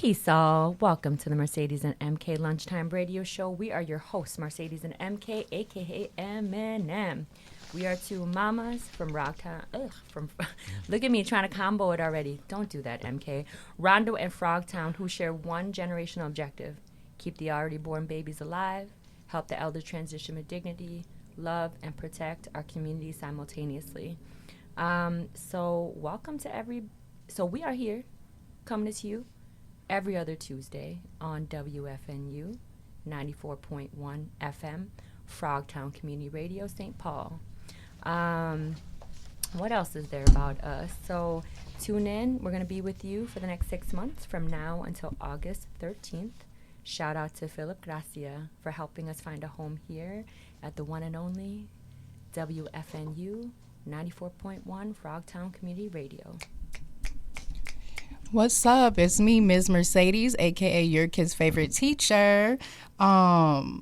Peace all. Welcome to the Mercedes and MK Lunchtime Radio Show. We are your hosts, Mercedes and MK, aka Eminem. We are two mamas from Rocktown. Look at me trying to combo it already. Don't do that, MK. Rondo and Frogtown, who share one generational objective: keep the already born babies alive, help the elder transition with dignity, love, and protect our community simultaneously. So we are here coming to you every other Tuesday on WFNU 94.1 FM, Frogtown Community Radio, St. Paul. What else is there about us? So tune in. We're going to be with you for the next 6 months from now until August 13th. Shout out to Philip Gracia for helping us find a home here at the one and only WFNU 94.1 Frogtown Community Radio. What's up? It's me, Ms. Mercedes, aka your kid's favorite teacher. We're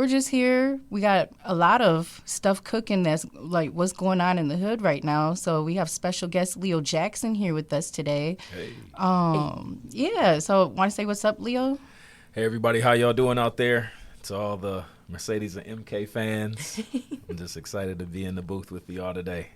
just here. We got a lot of stuff cooking that's like what's going on in the hood right now. So we have special guest Leo Jackson here with us today. Hey. So want to say what's up, Leo? Hey everybody, how y'all doing out there? To all the Mercedes and MK fans, I'm just excited to be in the booth with y'all today.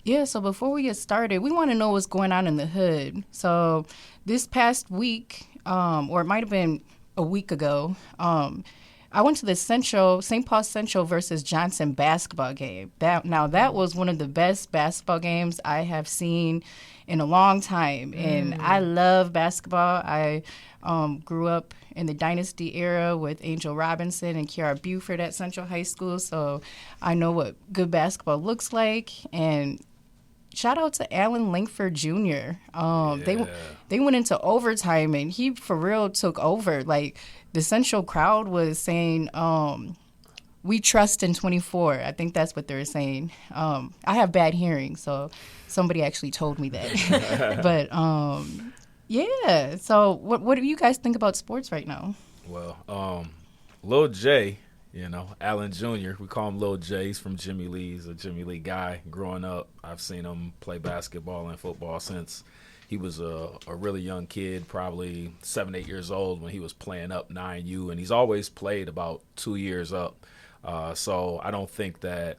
Yeah, so before we get started, we want to know what's going on in the hood. So this past week, or it might have been a week ago, I went to the St. Paul Central versus Johnson basketball game. That was one of the best basketball games I have seen in a long time. And I love basketball. I grew up in the Dynasty era with Angel Robinson and Kiara Buford at Central High School. So I know what good basketball looks like. And shout out to Alan Langford Jr. They went into overtime, and he for real took over. Like, the Central crowd was saying, we trust in 24. I think that's what they were saying. I have bad hearing, so somebody actually told me that. But, so what do you guys think about sports right now? Well, Lil J, Allen Jr., we call him Lil J. He's from Jimmy Lee. He's a Jimmy Lee guy. Growing up, I've seen him play basketball and football since he was a really young kid, probably 7, 8 years old when he was playing up 9U, and he's always played about 2 years up. So I don't think that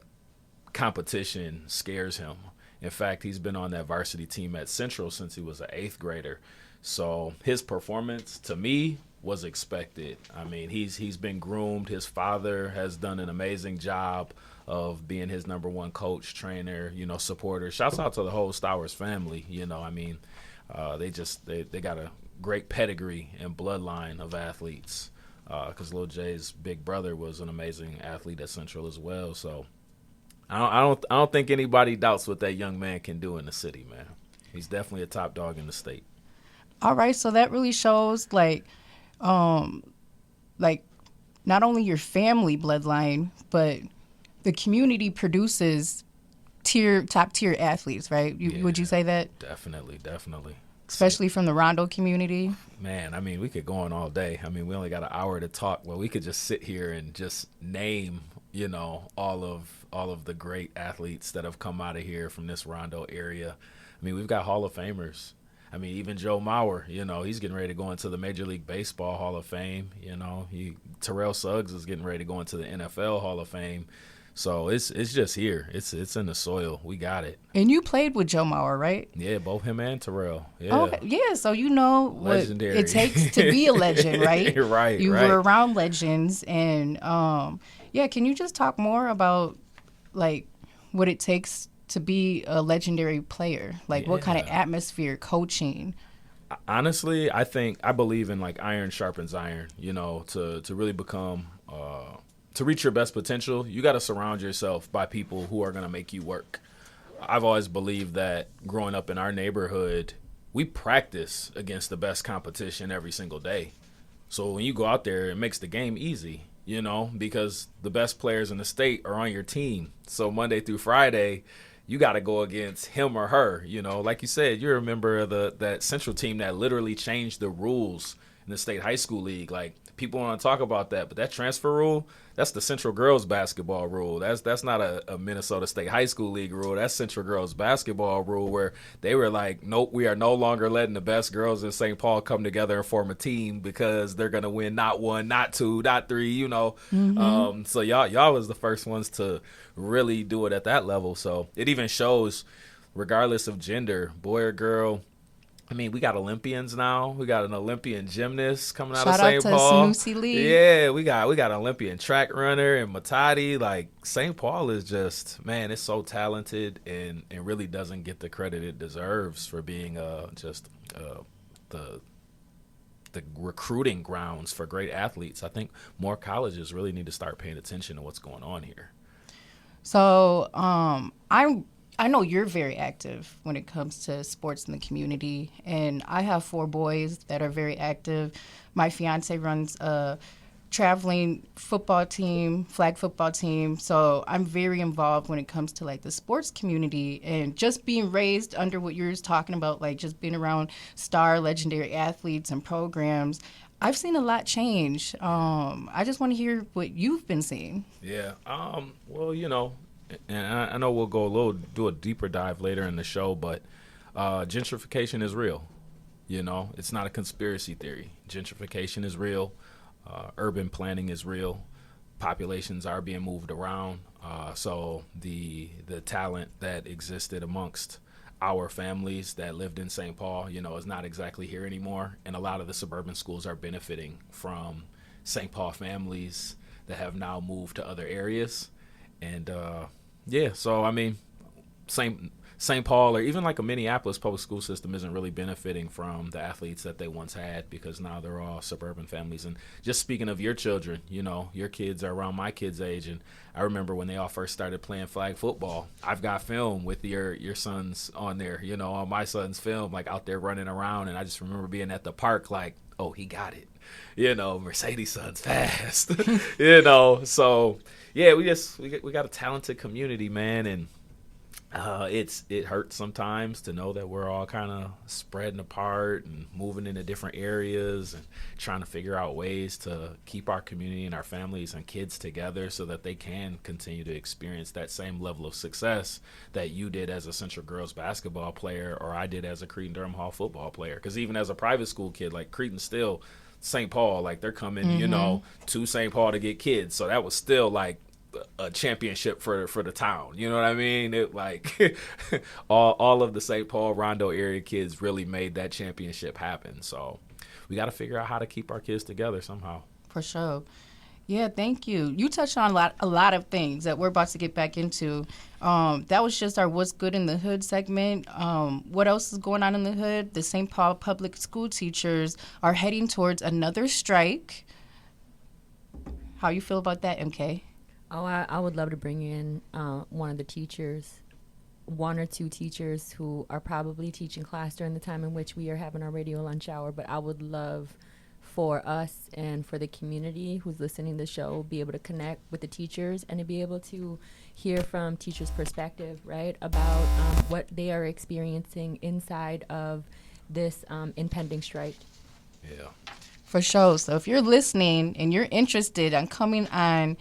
competition scares him. In fact, he's been on that varsity team at Central since he was an 8th grader. So his performance, to me, was expected. I mean, he's been groomed. His father has done an amazing job of being his number one coach, trainer, supporter. Shouts out to the whole Stowers family. They got a great pedigree and bloodline of athletes. Because Lil J's big brother was an amazing athlete at Central as well. So I don't think anybody doubts what that young man can do in the city, man. He's definitely a top dog in the state. All right, so that really shows not only your family bloodline, but the community produces top tier athletes, right? Would you say that? Definitely. Especially from the Rondo community? Man, I mean, we could go on all day. I mean, we only got an hour to talk. Well, we could just sit here and just name, all of the great athletes that have come out of here from this Rondo area. I mean, we've got Hall of Famers. I mean, even Joe Mauer, he's getting ready to go into the Major League Baseball Hall of Fame. Terrell Suggs is getting ready to go into the NFL Hall of Fame. So it's just here. It's in the soil. We got it. And you played with Joe Mauer, right? Yeah, both him and Terrell. Yeah. Okay. Yeah, so you know Legendary. What it takes to be a legend, right? Right. You were around legends, and can you just talk more about what it takes to be a legendary player? What kind of atmosphere, coaching? Honestly, I believe in iron sharpens iron. To really become to reach your best potential, you got to surround yourself by people who are going to make you work. I've always believed that growing up in our neighborhood, we practice against the best competition every single day. So when you go out there, it makes the game easy, because the best players in the state are on your team. So Monday through Friday, you got to go against him or her. Like you said, you're a member of that Central team that literally changed the rules in the state high school league. people want to talk about that, but that transfer rule, that's the Central Girls Basketball rule. That's not a Minnesota State High School League rule. That's Central Girls Basketball rule, where they were like, nope, we are no longer letting the best girls in St. Paul come together and form a team because they're gonna win not one, not two, not three. You know, so y'all was the first ones to really do it at that level. So it even shows, regardless of gender, boy or girl. I mean, we got Olympians now. We got an Olympian gymnast coming out of St. Paul. Shout out to Sanusi Lee. Yeah, we got an Olympian track runner and Matadi. Like, St. Paul is just, man, it's so talented and really doesn't get the credit it deserves for being the recruiting grounds for great athletes. I think more colleges really need to start paying attention to what's going on here. So I know you're very active when it comes to sports in the community, and I have 4 boys that are very active. My fiance runs a traveling football team, flag football team, so I'm very involved when it comes to like the sports community and just being raised under what you're talking about, like just being around star legendary athletes and programs. I've seen a lot change. I just want to hear what you've been seeing. Yeah. Well, you know, and I know we'll do a deeper dive later in the show, but gentrification is real. You know, it's not a conspiracy theory. Gentrification is real. Urban planning is real. Populations are being moved around. So the talent that existed amongst our families that lived in St. Paul, you know, is not exactly here anymore. And a lot of the suburban schools are benefiting from St. Paul families that have now moved to other areas. And so I mean, St. Paul or even like a Minneapolis public school system isn't really benefiting from the athletes that they once had because now they're all suburban families. And just speaking of your children, you know, your kids are around my kids' age, and I remember when they all first started playing flag football. I've got film with your sons on there, you know, on my son's film, like out there running around, and I just remember being at the park like, oh, he got it. You know, Mercedes son's fast. You know, so yeah, we got a talented community, man, and it hurts sometimes to know that we're all kind of spreading apart and moving into different areas and trying to figure out ways to keep our community and our families and kids together so that they can continue to experience that same level of success that you did as a Central Girls basketball player or I did as a Cretin-Durham Hall football player. Because even as a private school kid, like Cretin still St. Paul, like they're coming, you know, to St. Paul to get kids. So that was still like a championship for the town. You know what I mean? It like all of the St. Paul Rondo area kids really made that championship happen. So we got to figure out how to keep our kids together somehow. For sure. Yeah, thank you. You touched on a lot of things that we're about to get back into. That was just our What's Good in the Hood segment. What else is going on in the hood? The St. Paul public school teachers are heading towards another strike. How you feel about that, MK? Oh, I would love to bring in one of the teachers, 1 or 2 teachers who are probably teaching class during the time in which we are having our radio lunch hour. But I would love for us and for the community who's listening to the show be able to connect with the teachers and to be able to hear from teachers' perspective, right, about what they are experiencing inside of this impending strike. Yeah. For sure. So if you're listening and you're interested in coming on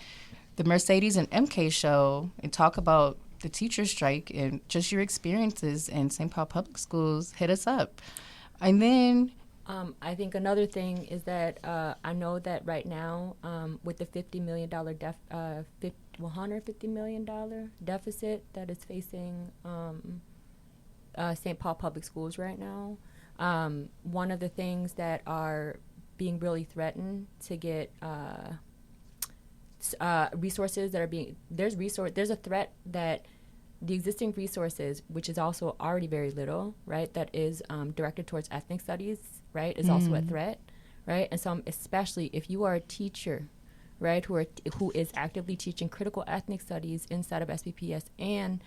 the Mercedes and MK show and talk about the teacher strike and just your experiences in St. Paul Public Schools, hit us up. And then I think another thing is that I know that right now with the $50 million $150 million deficit that is facing St. Paul Public Schools right now, one of the things that are being really threatened to get resources that are being there's a threat that the existing resources, which is also already very little, right, that is directed towards ethnic studies, right, is also a threat, right? And so especially if you are a teacher, right, who is actively teaching critical ethnic studies inside of SPPS and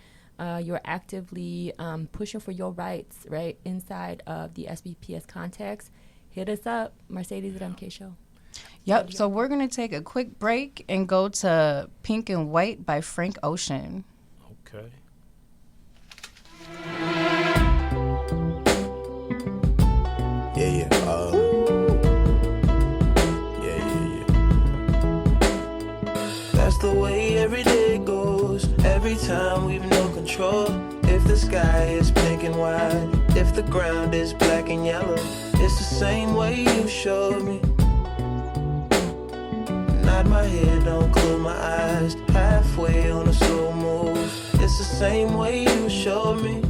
you're actively pushing for your rights, right, inside of the SPPS context, hit us up, Mercedes at MK Show. Yep, so we're going to take a quick break and go to Pink and White by Frank Ocean. Okay. Yeah. time we've no control. If the sky is pink and white, if the ground is black and yellow, it's the same way you showed me. Nod my head, don't close my eyes, halfway on a slow move. It's the same way you showed me.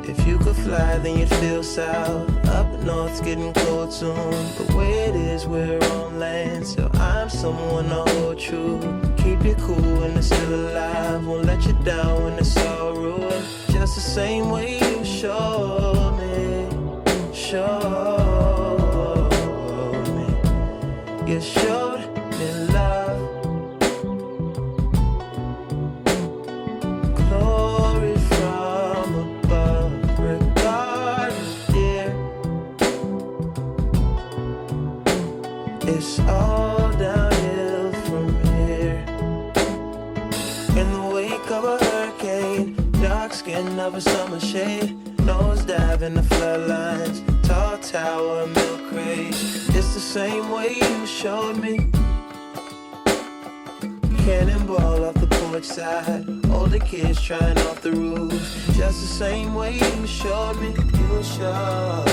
If you could fly, then you'd feel south. Up north's getting cold soon. The way it is, we're on land, so I'm someone to hold true. Keep you cool when it's still alive. Won't let you down when it's all ruined. Just the same way you showed me. Showed me. You showed me love. Glory from above. Regardless, dear, it's all downhill from here. In the wake of a hurricane, dark skin of a summer shade, nosedive in the floodlines, tall tower, milk crate. It's the same way you showed me. Cannonball off the porch side, older kids trying off the roof. Just the same way you showed me. You showed.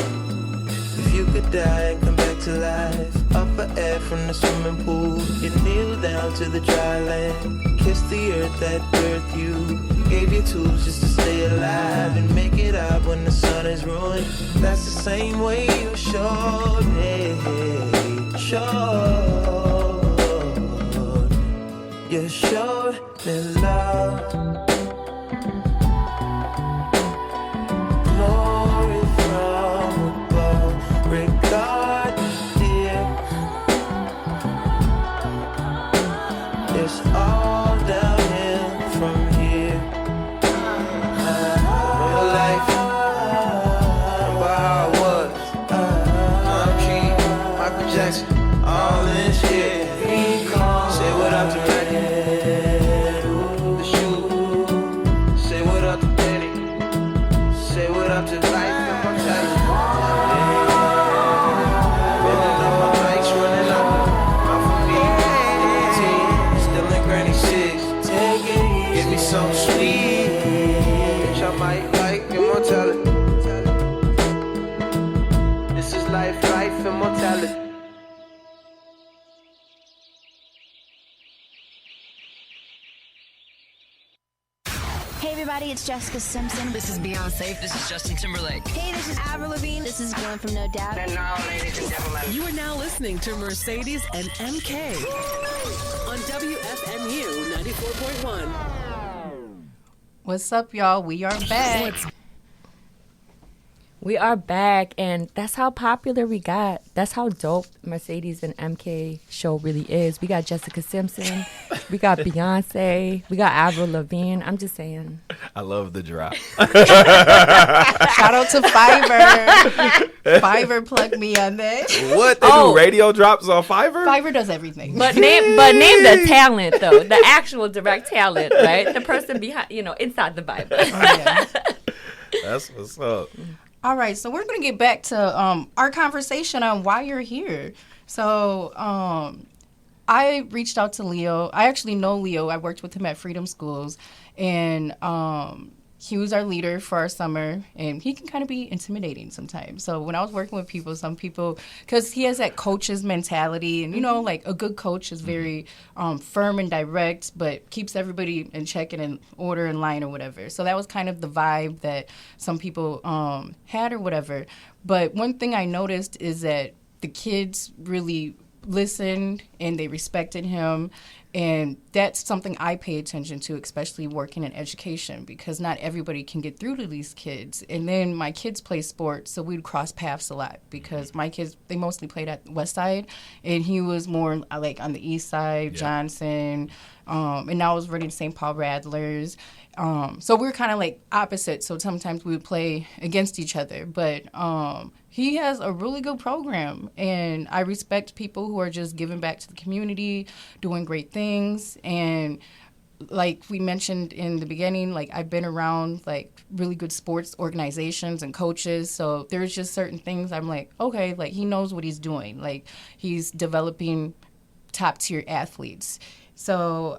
If you could die and come back to life, up for air from the swimming pool, you kneel down to the dry land, kiss the earth that birthed you, gave you tools just to stay alive and make it out when the sun is ruined. That's the same way you showed me. You showed me love. Glory from above. Regardless, dear, it's all downhill from here. Real life, remember how it was. Tom Key, Michael Jackson, all in shit. Say what up to Ready, the shoe. Say what up to Danny. Say what up to life and my child. Running up my bikes, running up. Out for me, nicotine, still in Granny 6. Take it easy. Give me something sweet. Bitch, I might like immortality. This is life, life, immortality. Hey everybody, it's Jessica Simpson. This is Beyonce. This is Justin Timberlake. Hey, this is Avril Lavigne. This is Gwen from No Doubt. And now, ladies and gentlemen, You are now listening to Mercedes and MK on WFMU 94.1. What's up, y'all? We are back. We are back, and that's how popular we got. That's how dope Mercedes and MK show really is. We got Jessica Simpson, we got Beyonce, we got Avril Lavigne. I'm just saying. I love the drop. Shout out to Fiverr. Fiverr plugged me on that. What? They do radio drops on Fiverr? Fiverr does everything. But name the talent though, the actual direct talent, right? The person behind, inside the Bible. Yeah. That's what's up. All right, so we're going to get back to our conversation on why you're here. So I reached out to Leo. I actually know Leo. I worked with him at Freedom Schools, and he was our leader for our summer, and he can kind of be intimidating sometimes. So when I was working with people, some people, because he has that coach's mentality, and, like a good coach is very firm and direct, but keeps everybody in check and in order in line or whatever. So that was kind of the vibe that some people had or whatever. But one thing I noticed is that the kids really listened and they respected him. And that's something I pay attention to, especially working in education, because not everybody can get through to these kids. And then my kids play sports, so we'd cross paths a lot because my kids, they mostly played at the West Side, and he was more like on the East Side, Johnson, and now I was running St. Paul Rattlers. So we were kind of like opposite, so sometimes we would play against each other. But he has a really good program, and I respect people who are just giving back to the community, doing great things. And like we mentioned in the beginning, like I've been around like really good sports organizations and coaches, so there's just certain things I'm like, okay, like he knows what he's doing. Like he's developing top tier athletes. So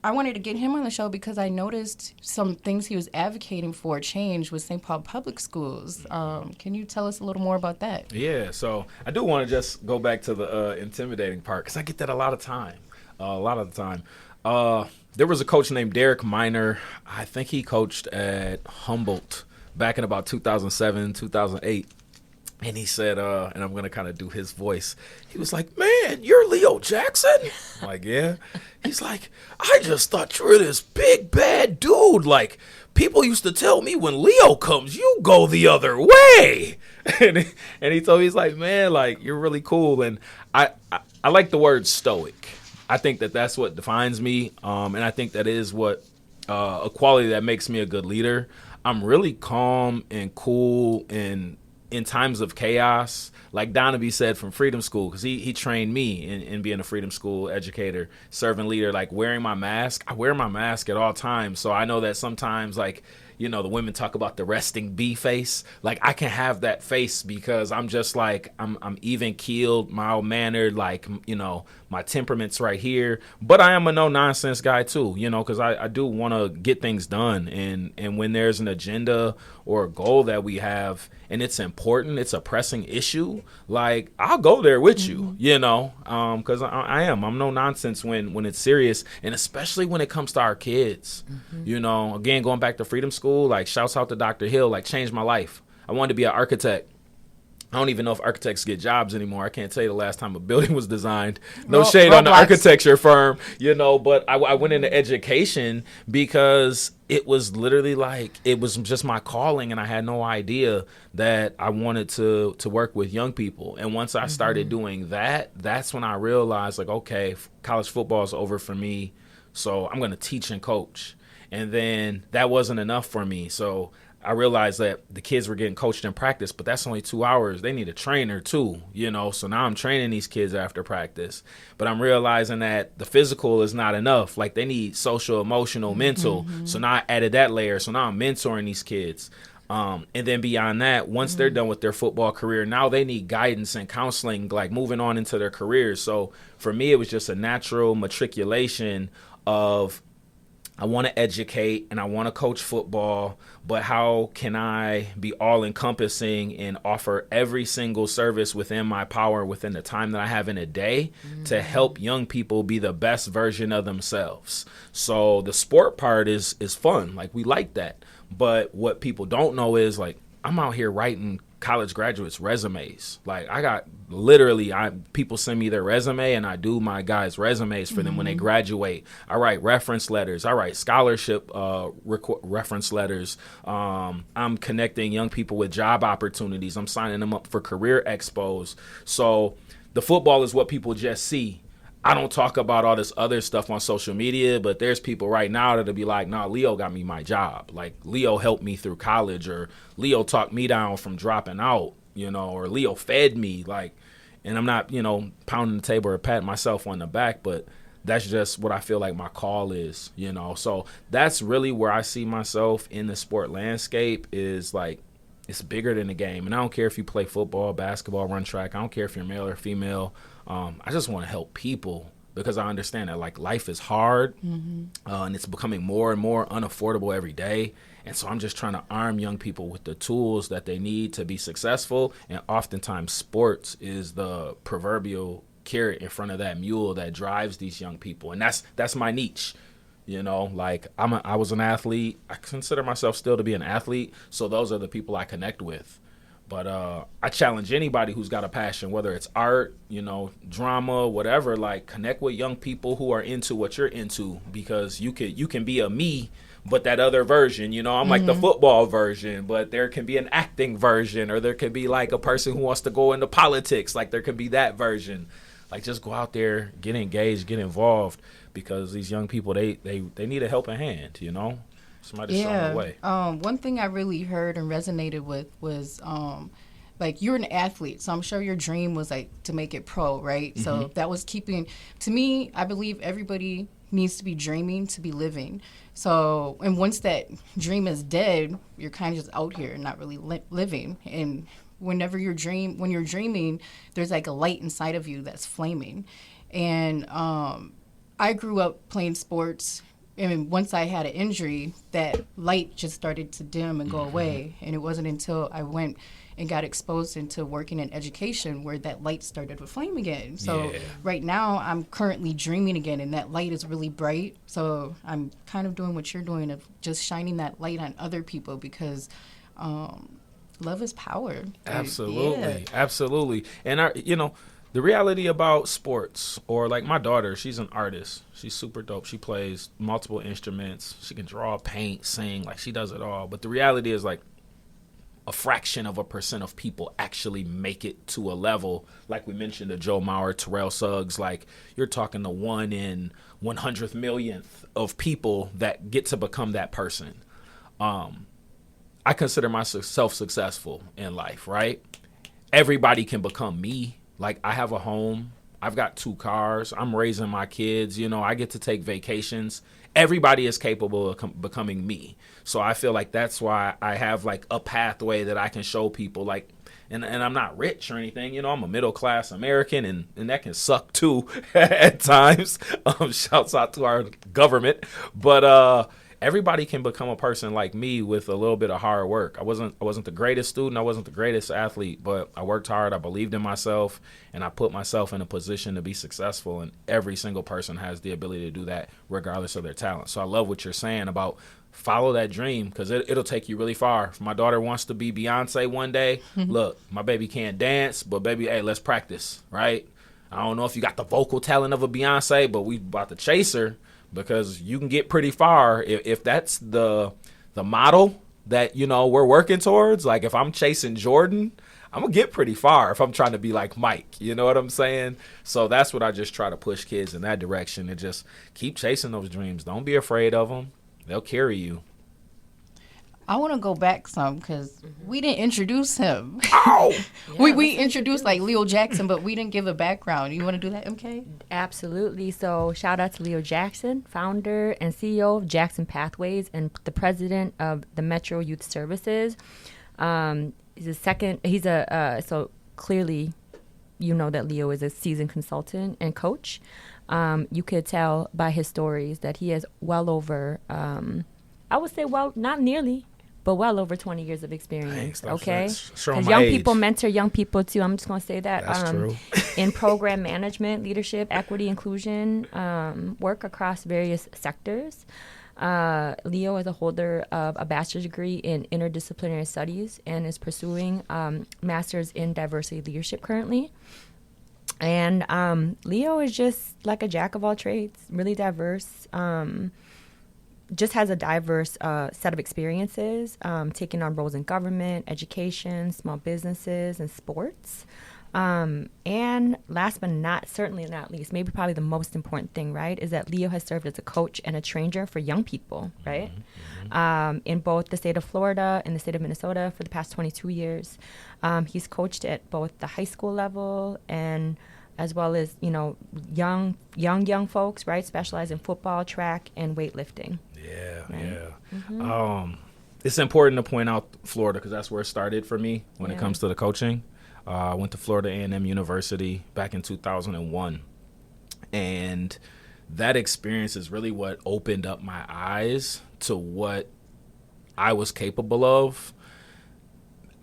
I wanted to get him on the show because I noticed some things he was advocating for change with St. Paul Public Schools. Can you tell us a little more about that? Yeah, so I do want to just go back to the intimidating part because I get that a lot of the time. There was a coach named Derek Miner. I think he coached at Humboldt back in about 2007, 2008. And he said, and I'm going to kind of do his voice. He was like, man, you're Leo Jackson? I'm like, yeah. He's like, I just thought you were this big, bad dude. Like, people used to tell me when Leo comes, you go the other way. and he told me, he's like, man, like, you're really cool. And I like the word stoic. I think that that's what defines me. And I think that is what a quality that makes me a good leader. I'm really calm and cool and in times of chaos, like Donaby said from Freedom School, because he trained me in being a Freedom School educator, servant leader, like wearing my mask. I wear my mask at all times. So I know that sometimes, like, you know, the women talk about the resting bee face. Like, I can have that face because I'm just like, I'm even keeled, mild mannered, like, you know, my temperament's right here. But I am a no nonsense guy too, you know, because I do want to get things done. And when there's an agenda or a goal that we have and it's important, it's a pressing issue, like, I'll go there with you, you know, because I'm no nonsense when it's serious. And especially when it comes to our kids, you know, again, going back to Freedom School, like, shouts out to Dr. Hill, like, changed my life. I wanted to be an architect. I don't even know if architects get jobs anymore. I can't tell you the last time a building was designed. No shade on the architecture firm, you know, but I went into education because it was literally like, it was just my calling, and I had no idea that I wanted to work with young people. And once I started doing that, that's when I realized, like, okay, college football is over for me, so I'm going to teach and coach. And then that wasn't enough for me, so I realized that the kids were getting coached in practice, but that's only 2 hours. They need a trainer too, you know. So now I'm training these kids after practice, but I'm realizing that the physical is not enough. Like, they need social, emotional, mental. So now I added that layer. So now I'm mentoring these kids. And then beyond that, once they're done with their football career, now they need guidance and counseling, like moving on into their careers. So for me, it was just a natural matriculation of, I want to educate and I want to coach football, but how can I be all encompassing and offer every single service within my power within the time that I have in a day to help young people be the best version of themselves? So the sport part is fun. Like, we like that. But what people don't know is, like, I'm out here writing college graduates' resumes. Like, I got literally, people send me their resume, and I do my guys' resumes for them when they graduate. I write reference letters. I write scholarship reference letters. I'm connecting young people with job opportunities. I'm signing them up for career expos. So the football is what people just see. I don't talk about all this other stuff on social media, but there's people right now that'll be like, nah, Leo got me my job. Like, Leo helped me through college, or Leo talked me down from dropping out, you know, or Leo fed me. Like, and I'm not, you know, pounding the table or patting myself on the back, but that's just what I feel like my call is, you know. So that's really where I see myself in the sport landscape, is like, it's bigger than the game. And I don't care if you play football, basketball, run track. I don't care if you're male or female. I just want to help people, because I understand that, like, life is hard and it's becoming more and more unaffordable every day. And so I'm just trying to arm young people with the tools that they need to be successful. And oftentimes sports is the proverbial carrot in front of that mule that drives these young people. And that's my niche. You know, like, I was an athlete. I consider myself still to be an athlete. So those are the people I connect with. But I challenge anybody who's got a passion, whether it's art, you know, drama, whatever, like, connect with young people who are into what you're into, because you can be a me, but that other version, you know, I'm like the football version, but there can be an acting version, or there could be like a person who wants to go into politics. Like, there could be that version. Like, just go out there, get engaged, get involved, because these young people, they need a helping hand, you know? Somebody to show them the way. One thing I really heard and resonated with was, like, you're an athlete, so I'm sure your dream was, like, to make it pro, right? So that was keeping, to me, I believe everybody needs to be dreaming to be living. So, and once that dream is dead, you're kind of just out here and not really living. And when you're dreaming, there's, like, a light inside of you that's flaming. And I grew up playing sports, And once I had an injury, that light just started to dim and go away. And it wasn't until I went and got exposed into working in education where that light started to flame again. So right now I'm currently dreaming again, and that light is really bright. So I'm kind of doing what you're doing, of just shining that light on other people, because love is power. Absolutely. Absolutely. And the reality about sports, or like my daughter, she's an artist. She's super dope. She plays multiple instruments. She can draw, paint, sing, like she does it all. But the reality is, like, a fraction of a percent of people actually make it to a level, like we mentioned, the Joe Mauer, Terrell Suggs. Like, you're talking the 1 in 100th millionth of people that get to become that person. I consider myself successful in life, right? Everybody can become me. Like, I have a home. I've got 2 cars. I'm raising my kids. I get to take vacations. Everybody is capable of becoming me. So I feel like that's why I have like a pathway that I can show people, like, and I'm not rich or anything. I'm a middle class American, and that can suck too at times. Shouts out to our government. But everybody can become a person like me with a little bit of hard work. I wasn't the greatest student. I wasn't the greatest athlete, but I worked hard. I believed in myself, and I put myself in a position to be successful. And every single person has the ability to do that regardless of their talent. So I love what you're saying about follow that dream, because it'll take you really far. If my daughter wants to be Beyonce one day, look, my baby can't dance, but baby, hey, let's practice, right? I don't know if you got the vocal talent of a Beyonce, but we about to chase her, because you can get pretty far if that's the model that we're working towards. Like, if I'm chasing Jordan, I'm gonna get pretty far if I'm trying to be like Mike. You know what I'm saying? So that's what I just try to push kids in that direction, and just keep chasing those dreams. Don't be afraid of them. They'll carry you. I want to go back some, because we didn't introduce him. Oh! we introduced like Leo Jackson, but we didn't give a background. You want to do that, MK? Absolutely. So shout out to Leo Jackson, founder and CEO of Jackson Pathways and the president of the Metro Youth Services. So clearly, that Leo is a seasoned consultant and coach. You could tell by his stories that he has well over, I would say, not nearly, but well over 20 years of experience. Okay, because young people mentor young people too. I'm just going to say that. That's true. In program management, leadership, equity, inclusion, work across various sectors. Leo is a holder of a bachelor's degree in interdisciplinary studies and is pursuing master's in diversity leadership currently. And Leo is just like a jack of all trades, really diverse, just has a diverse set of experiences, taking on roles in government, education, small businesses, and sports. And last but certainly not least, maybe probably the most important thing, right, is that Leo has served as a coach and a trainer for young people, right, in both the state of Florida and the state of Minnesota for the past 22 years. He's coached at both the high school level and as well as, young folks, right, specialize in football, track, and weightlifting. Yeah, right? yeah. It's important to point out Florida, because that's where it started for me when it comes to the coaching. I went to Florida A&M University back in 2001, and that experience is really what opened up my eyes to what I was capable of.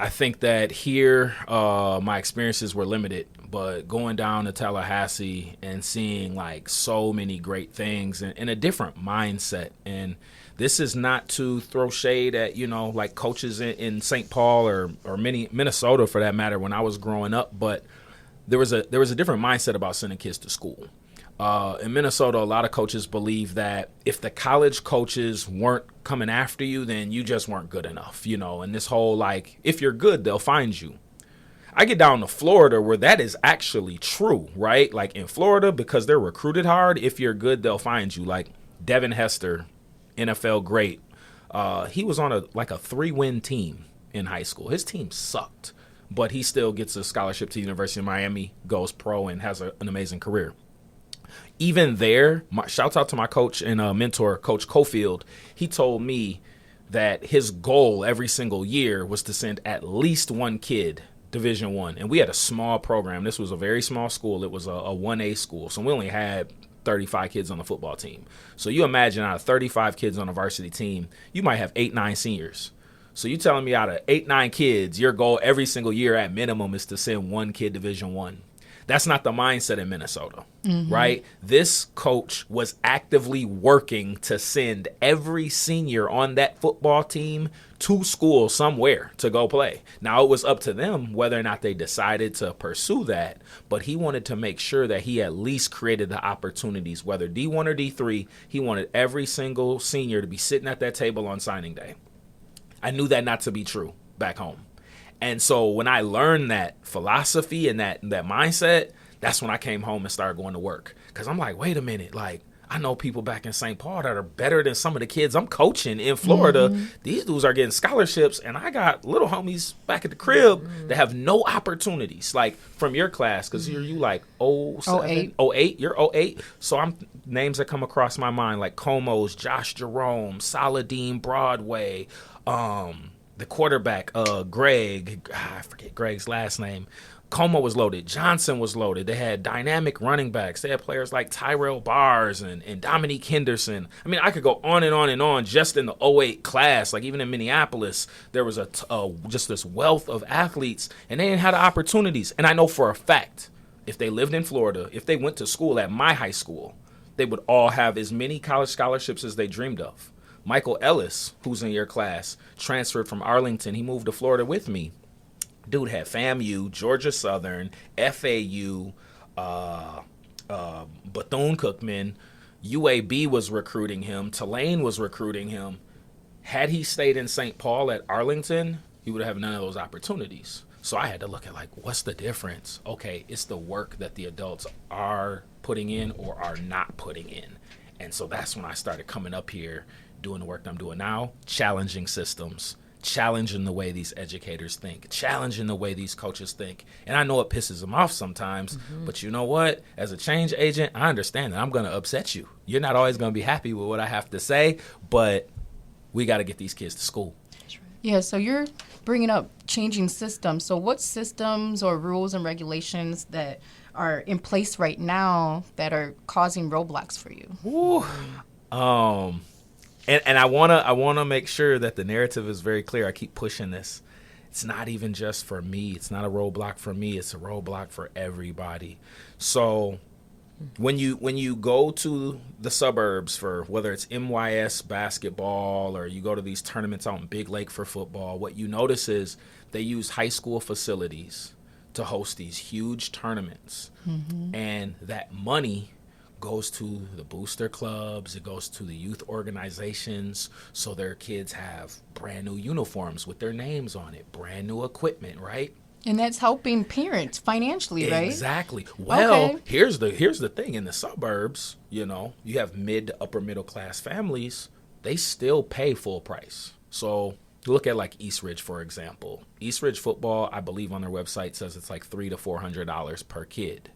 I think that here my experiences were limited, but going down to Tallahassee and seeing like so many great things and a different mindset. And this is not to throw shade at, like coaches in St. Paul or Minnesota for that matter when I was growing up, but there was a different mindset about sending kids to school. In Minnesota, a lot of coaches believe that if the college coaches weren't coming after you, then you just weren't good enough, and this whole, like, if you're good, they'll find you. I get down to Florida where that is actually true, right? Like in Florida, because they're recruited hard, if you're good, they'll find you. Like Devin Hester, NFL great. He was on a 3-win team in high school. His team sucked, but he still gets a scholarship to the University of Miami, goes pro, and has an amazing career. Even there, shouts out to my coach and mentor, Coach Cofield. He told me that his goal every single year was to send at least one kid Division I. And we had a small program. This was a very small school. It was a 1A school. So we only had 35 kids on the football team. So you imagine out of 35 kids on a varsity team, you might have 8, 9 seniors. So you telling me out of 8, 9 kids, your goal every single year at minimum is to send one kid Division I. That's not the mindset in Minnesota, right? This coach was actively working to send every senior on that football team to school somewhere to go play. Now, it was up to them whether or not they decided to pursue that, but he wanted to make sure that he at least created the opportunities, whether D1 or D3, he wanted every single senior to be sitting at that table on signing day. I knew that not to be true back home. And so when I learned that philosophy and that mindset, that's when I came home and started going to work. Because I'm like, wait a minute, like, I know people back in St. Paul that are better than some of the kids I'm coaching in Florida. These dudes are getting scholarships, and I got little homies back at the crib that have no opportunities, like from your class, because you like 07, 08, you're 08. So I'm names that come across my mind like Como's, Josh Jerome, Saladin Broadway, the quarterback, Greg, I forget Greg's last name. Como was loaded. Johnson was loaded. They had dynamic running backs. They had players like Tyrell Bars and Dominique Henderson. I mean, I could go on and on and on just in the 08 class. Like even in Minneapolis, there was just this wealth of athletes, and they didn't have the opportunities. And I know for a fact, if they lived in Florida, if they went to school at my high school, they would all have as many college scholarships as they dreamed of. Michael Ellis, who's in your class, transferred from Arlington. He moved to Florida with me. Dude had FAMU, Georgia Southern, FAU, Bethune-Cookman. UAB was recruiting him. Tulane was recruiting him. Had he stayed in St. Paul at Arlington, he would have none of those opportunities. So I had to look at, like, what's the difference? Okay, it's the work that the adults are putting in or are not putting in. And so that's when I started coming up here, doing the work that I'm doing now, challenging systems, challenging the way these educators think, challenging the way these coaches think. And I know it pisses them off sometimes, but you know what? As a change agent, I understand that I'm going to upset you. You're not always going to be happy with what I have to say, but we got to get these kids to school. Yeah, so you're bringing up changing systems. So what systems or rules and regulations that are in place right now that are causing roadblocks for you? Ooh. And I wanna make sure that the narrative is very clear. I keep pushing this. It's not even just for me. It's not a roadblock for me. It's a roadblock for everybody. So when you go to the suburbs for whether it's MYS basketball or you go to these tournaments out in Big Lake for football, what you notice is they use high school facilities to host these huge tournaments. And that money goes to the booster clubs, it goes to the youth organizations, so their kids have brand new uniforms with their names on it, brand new equipment, right? And that's helping parents financially, right? Exactly. Well, Okay. here's the thing. In the suburbs, you know, you have mid to upper middle class families, they still pay full price. So look at like East Ridge, for example. East Ridge football, I believe on their website says it's like $300 to $400 per kid.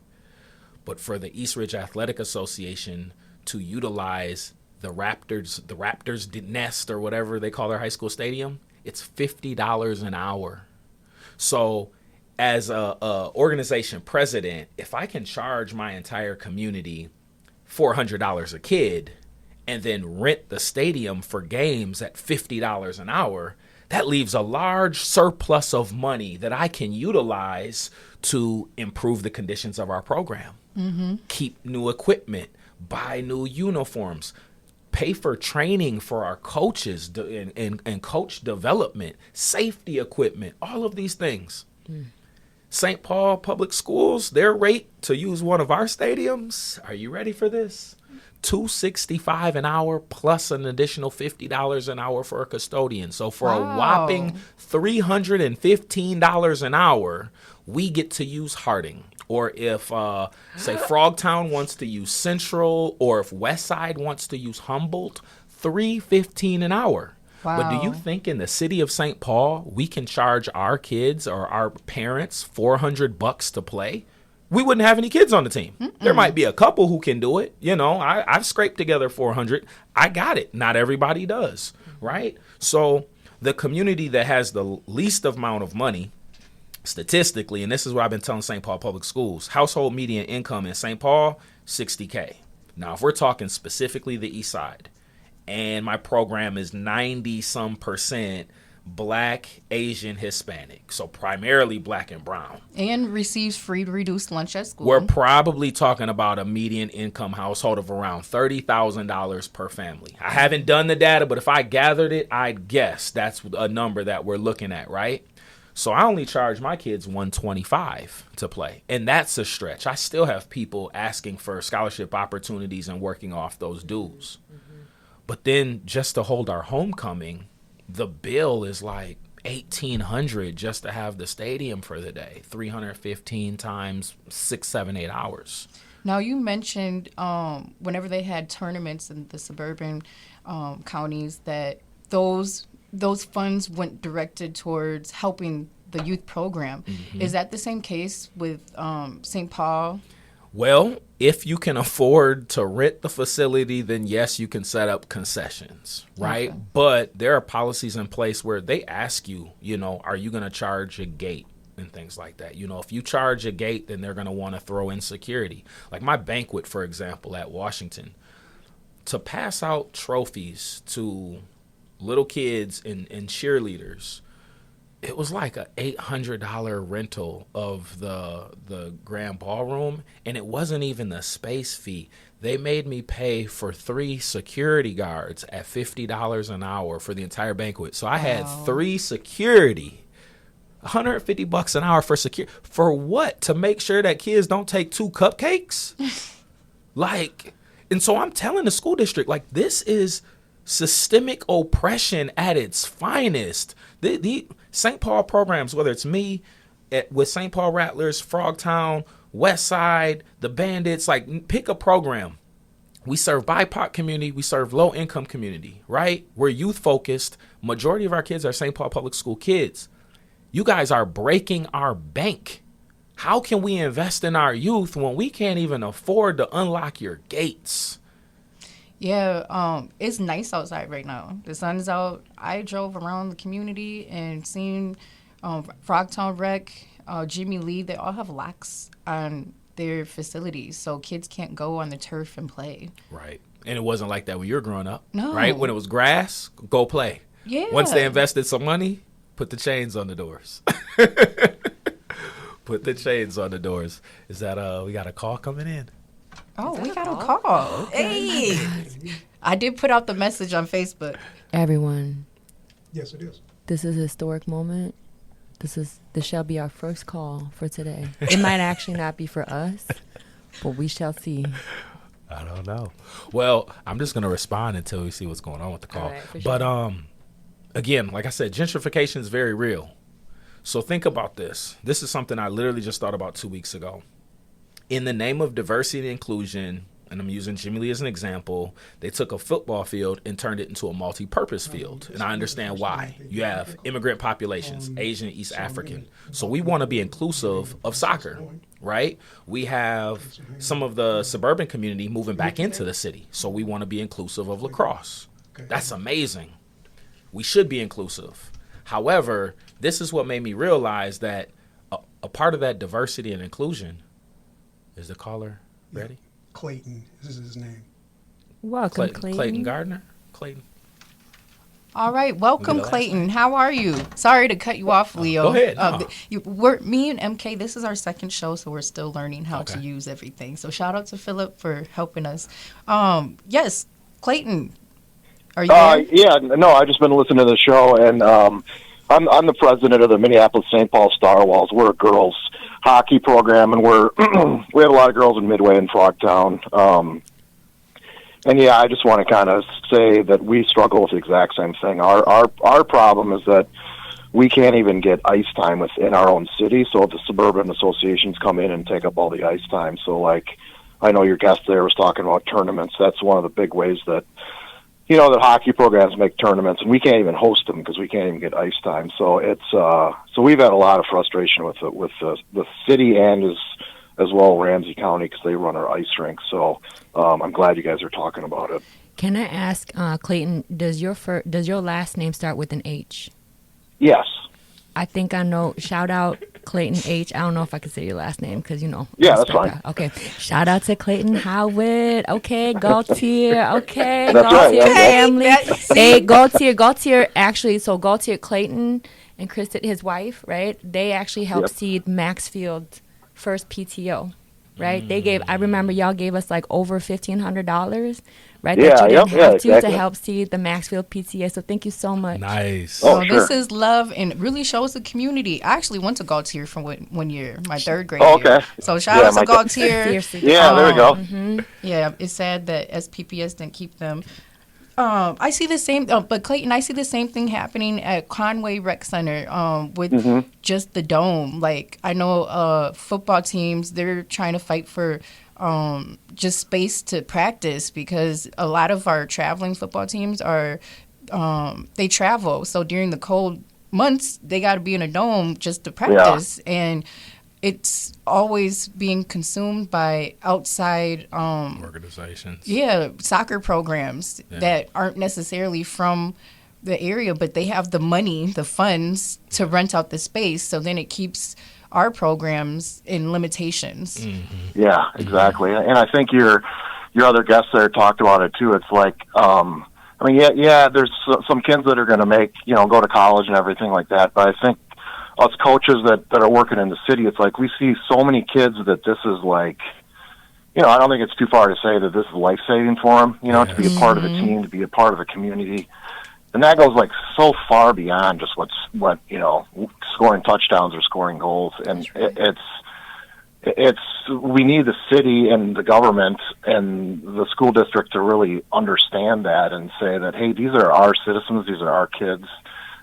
But for the East Ridge Athletic Association to utilize the Raptors Nest or whatever they call their high school stadium, it's $50 an hour. So as a organization president, if I can charge my entire community $400 a kid and then rent the stadium for games at $50 an hour, that leaves a large surplus of money that I can utilize to improve the conditions of our program. Keep new equipment, buy new uniforms, pay for training for our coaches and coach development, safety equipment, all of these things. St. Paul Public Schools, their rate to use one of our stadiums, are you ready for this? $265 an hour plus an additional $50 an hour for a custodian. So for a whopping $315 an hour, we get to use Harding. Or if, say, Frogtown wants to use Central, or if Westside wants to use Humboldt, $315 an hour. Wow. But do you think in the city of St. Paul, we can charge our kids or our parents $400 to play? We wouldn't have any kids on the team. There might be a couple who can do it. You know, I've scraped together $400. I got it. Not everybody does, right? So the community that has the least amount of money, statistically, and this is what I've been telling St. Paul Public Schools, household median income in St. Paul, $60K. Now, if we're talking specifically the East Side, and my program is 90% Black, Asian, Hispanic, so primarily Black and brown. And receives free reduced lunch at school. We're probably talking about a median income household of around $30,000 per family. I haven't done the data, but if I gathered it, I'd guess that's a number that we're looking at, right? So I only charge my kids $125 to play, and that's a stretch. I still have people asking for scholarship opportunities and working off those dues. But then just to hold our homecoming, the bill is like $1,800 just to have the stadium for the day, 315 times 6, 7, 8 hours. Now, you mentioned whenever they had tournaments in the suburban counties that those funds went directed towards helping the youth program. Mm-hmm. Is that the same case with St. Paul? Well, if you can afford to rent the facility, then yes, you can set up concessions, right? Okay. But there are policies in place where they ask you, are you going to charge a gate and things like that? If you charge a gate, then they're going to want to throw in security. Like my banquet, for example, at Washington, to pass out trophies to little kids and cheerleaders, it was like a $800 rental of the grand ballroom, and it wasn't even the space fee. They made me pay for 3 security guards at $50 an hour for the entire banquet. So I had 3 security, $150 an hour for security. For what? To make sure that kids don't take 2 cupcakes? And so I'm telling the school district, this is systemic oppression at its finest. The St. Paul programs, whether it's me with St. Paul Rattlers, Frogtown, West Side, the Bandits, pick a program. We serve BIPOC community. We serve low income community, right? We're youth focused. Majority of our kids are St. Paul Public School kids. You guys are breaking our bank. How can we invest in our youth when we can't even afford to unlock your gates? Yeah, it's nice outside right now. The sun's out. I drove around the community and seen Frogtown Rec, Jimmy Lee. They all have locks on their facilities, so kids can't go on the turf and play. Right. And it wasn't like that when you were growing up. No. Right? When it was grass, go play. Yeah. Once they invested some money, put the chains on the doors. Put the chains on the doors. Is that we got a call coming in? Oh, we got a call. Okay. Hey. I did put out the message on Facebook. Everyone. Yes, it is. This is a historic moment. This shall be our first call for today. It might actually not be for us, but we shall see. I don't know. Well, I'm just going to respond until we see what's going on with the call. Right, for sure. But again, like I said, gentrification is very real. So think about this. This is something I literally just thought about 2 weeks ago. In the name of diversity and inclusion, and I'm using Jimmy Lee as an example, they took a football field and turned it into a multi-purpose field. And I understand why. You have immigrant populations, Asian, East African. So we want to be inclusive of soccer, right? We have some of the suburban community moving back into the city. So we want to be inclusive of lacrosse. That's amazing. We should be inclusive. However, this is what made me realize that a part of that diversity and inclusion is the caller ready? Yeah. Clayton, this is his name. Welcome, Clayton. Clayton Gardner? Clayton. All right. Welcome, Clayton. How are you? Sorry to cut you off, Leo. Go ahead. Me and MK, this is our second show, so we're still learning how to use everything. So shout out to Philip for helping us. Yes, Clayton, are you there? Yeah, no, I've just been listening to the show, and I'm the president of the Minneapolis St. Paul Star Walls. We're a girls' hockey program, and we have a lot of girls in Midway and Frogtown. And yeah, I just want to kind of say that we struggle with the exact same thing. Our problem is that we can't even get ice time within our own city, so the suburban associations come in and take up all the ice time. So, I know your guest there was talking about tournaments. That's one of the big ways that that hockey programs make tournaments, and we can't even host them because we can't even get ice time. So it's so we've had a lot of frustration with the city and as well Ramsey County because they run our ice rink. So I'm glad you guys are talking about it. Can I ask, Clayton, does your last name start with an H? Yes. I think I know. Shout out Clayton H. I don't know if I can say your last name because, you know. Yeah, that's respect fine. that. Okay. Shout out to Clayton Howard. Okay. Gaultier. Okay. That's right, Gaultier yeah. family. Hey, Gaultier, actually, so Gaultier Clayton and Kristen, his wife, right? They actually helped seed Maxfield's first PTO, right? They gave, I remember y'all gave us like over $1,500, right? Yeah, that you didn't have to exactly. help seed the Maxfield PTA. So thank you so much. Nice. So sure. this is love, and it really shows the community. I actually went to Gaultier for one year, my third grade Oh, okay. year. So shout out to Gaultier. Seriously. Yeah, there we go. Yeah, it's sad that SPPS didn't keep them. I see the same, but Clayton, I see the same thing happening at Conway Rec Center with just the dome. Like, I know football teams, they're trying to fight for just space to practice because a lot of our traveling football teams are, they travel. So during the cold months, they got to be in a dome just to practice. And it's always being consumed by outside Organizations. soccer programs that aren't necessarily from the area, but they have the money, the funds to rent out the space. So then it keeps our programs in limitations. Yeah, exactly. And I think your other guests there talked about it too. It's like, I mean, there's some kids that are going to make, go to college and everything like that. But I think us coaches that are working in the city, it's like we see so many kids that this is like, I don't think it's too far to say that this is life-saving for them, to be a part of a team, to be a part of a community. And that goes like so far beyond just what scoring touchdowns or scoring goals. And we need the city and the government and the school district to really understand that and say that, hey, these are our citizens, these are our kids,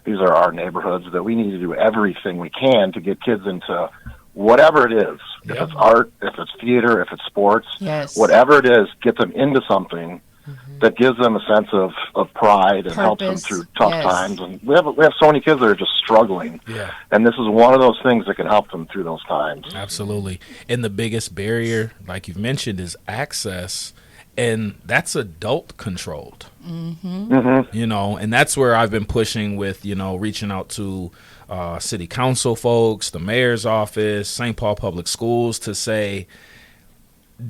these are our neighborhoods, that we need to do everything we can to get kids into whatever it is. If it's art, if it's theater, if it's sports, whatever it is, get them into something that gives them a sense of pride and helps them through tough times. And we have so many kids that are just struggling. Yeah. And this is one of those things that can help them through those times. Absolutely. And the biggest barrier, like you've mentioned, is access. And that's adult controlled, and that's where I've been pushing with, reaching out to city council folks, the mayor's office, St. Paul Public Schools to say,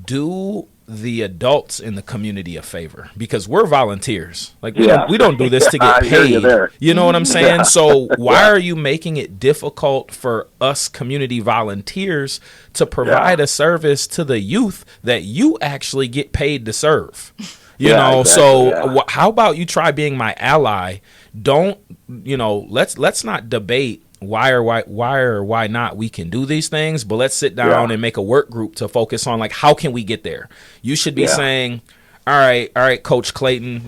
do the adults in the community a favor, because we're volunteers. Like we don't do this to get paid. You know what I'm saying? So why are you making it difficult for us community volunteers to provide a service to the youth that you actually get paid to serve? You know, so how about you try being my ally? Don't, let's not debate why or why not we can do these things, but let's sit down and make a work group to focus on, like, how can we get there? You should be saying, all right, Coach Clayton,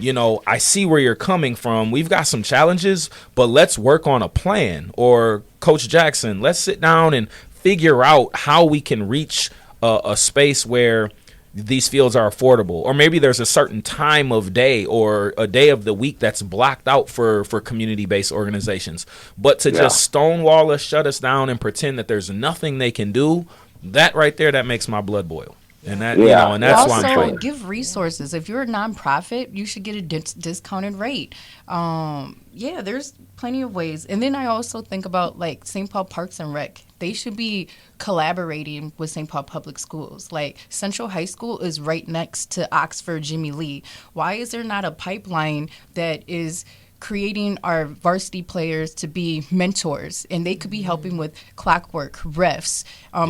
I see where you're coming from. We've got some challenges, but let's work on a plan. Or Coach Jackson, let's sit down and figure out how we can reach a space where these fields are affordable, or maybe there's a certain time of day or a day of the week that's blocked out for community-based organizations. But to just stonewall us, shut us down, and pretend that there's nothing they can do, that right there, that makes my blood boil. And that, and that's also, why I'm fighting. Give resources. If you're a nonprofit, you should get a discounted rate. There's plenty of ways. And then I also think about, like, St. Paul Parks and Rec. They should be collaborating with St. Paul Public Schools. Like, Central High School is right next to Oxford Jimmy Lee. Why is there not a pipeline that is creating our varsity players to be mentors, and they could be helping with clockwork, refs,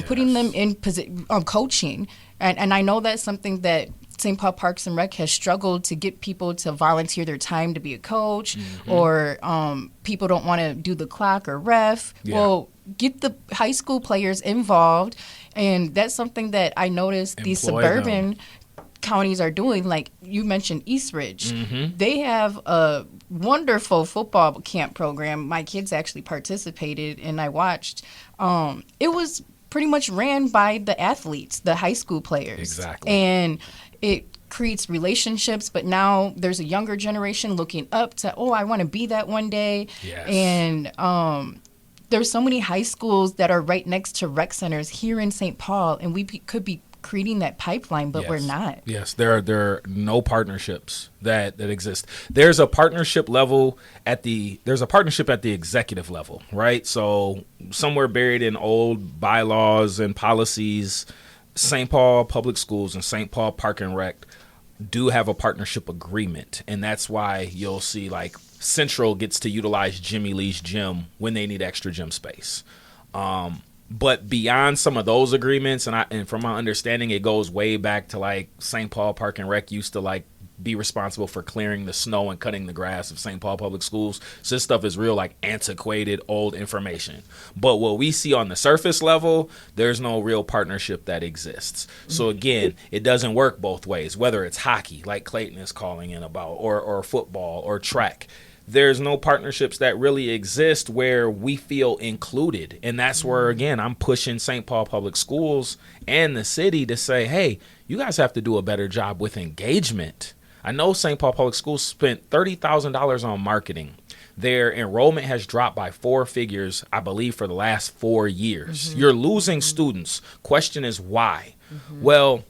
putting them in coaching. And I know that's something that St. Paul Parks and Rec has struggled to get people to volunteer their time to be a coach, or people don't want to do the clock or ref. Well, get the high school players involved, and that's something that I noticed these suburban counties are doing. Like you mentioned, East Ridge. They have a wonderful football camp program. My kids actually participated, and I watched. It was pretty much ran by the athletes, the high school players. Exactly. And it creates relationships, but now there's a younger generation looking up to, I want to be that one day. Yes. And there's so many high schools that are right next to rec centers here in St. Paul, and we could be creating that pipeline, but we're not. Yes, there are no partnerships that exist. There's a partnership level at the executive level, right? So somewhere buried in old bylaws and policies, St. Paul Public Schools and St. Paul Park and Rec do have a partnership agreement, and that's why you'll see like Central gets to utilize Jimmy Lee's gym when they need extra gym space. But beyond some of those agreements, and from my understanding, it goes way back to like St. Paul Park and Rec used to like be responsible for clearing the snow and cutting the grass of St. Paul Public Schools. So this stuff is real like antiquated old information. But what we see on the surface level, there's no real partnership that exists. So again, it doesn't work both ways, whether it's hockey, like Clayton is calling in about, or football or track. There's no partnerships that really exist where we feel included. And that's where, again, I'm pushing St. Paul Public Schools and the city to say, hey, you guys have to do a better job with engagement. I know St. Paul Public Schools spent $30,000 on marketing. Their enrollment has dropped by 4 figures, I believe, for the last 4 years. You're losing students. Question is why? Well,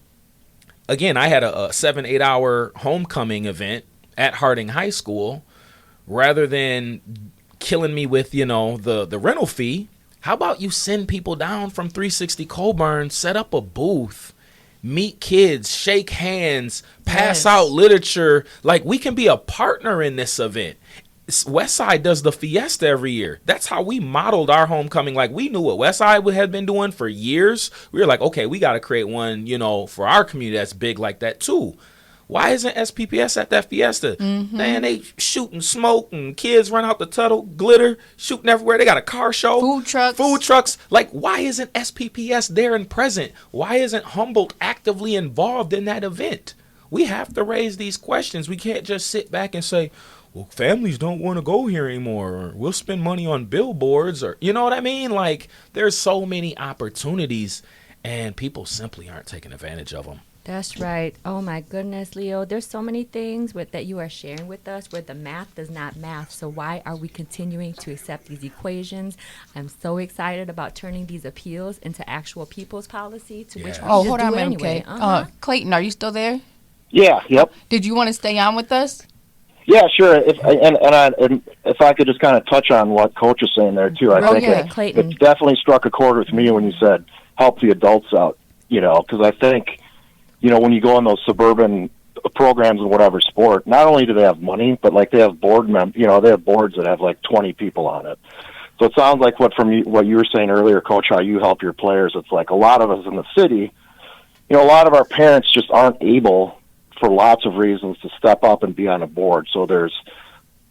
again, I had a 7-8 hour homecoming event at Harding High School. Rather than killing me with, the rental fee, how about you send people down from 360 Coburn, set up a booth, meet kids, shake hands, pass out literature. Like, we can be a partner in this event. Westside does the Fiesta every year. That's how we modeled our homecoming. Like, we knew what Westside had been doing for years. We were like, okay, we got to create one, for our community that's big like that too. Why isn't SPPS at that Fiesta? Man, they shooting smoke and kids run out the tunnel, glitter, shooting everywhere. They got a car show. Food trucks. Like, why isn't SPPS there and present? Why isn't Humboldt actively involved in that event? We have to raise these questions. We can't just sit back and say, well, families don't want to go here anymore, or we'll spend money on billboards, or, you know what I mean? Like, there's so many opportunities, and people simply aren't taking advantage of them. That's right. Oh my goodness, Leo. There's so many things that you are sharing with us where the math does not math. So why are we continuing to accept these equations? I'm so excited about turning these appeals into actual people's policy to which we hold on, anyway. Clayton, are you still there? Yeah. Yep. Did you want to stay on with us? Yeah, sure. If I could just kind of touch on what Coach is saying there too, I think Clayton. it definitely struck a chord with me when you said help the adults out. Because I think, when you go on those suburban programs in whatever sport, not only do they have money, but like they have they have boards that have like 20 people on it. So it sounds like what you were saying earlier, Coach, how you help your players. It's like a lot of us in the city, a lot of our parents just aren't able, for lots of reasons, to step up and be on a board. So there's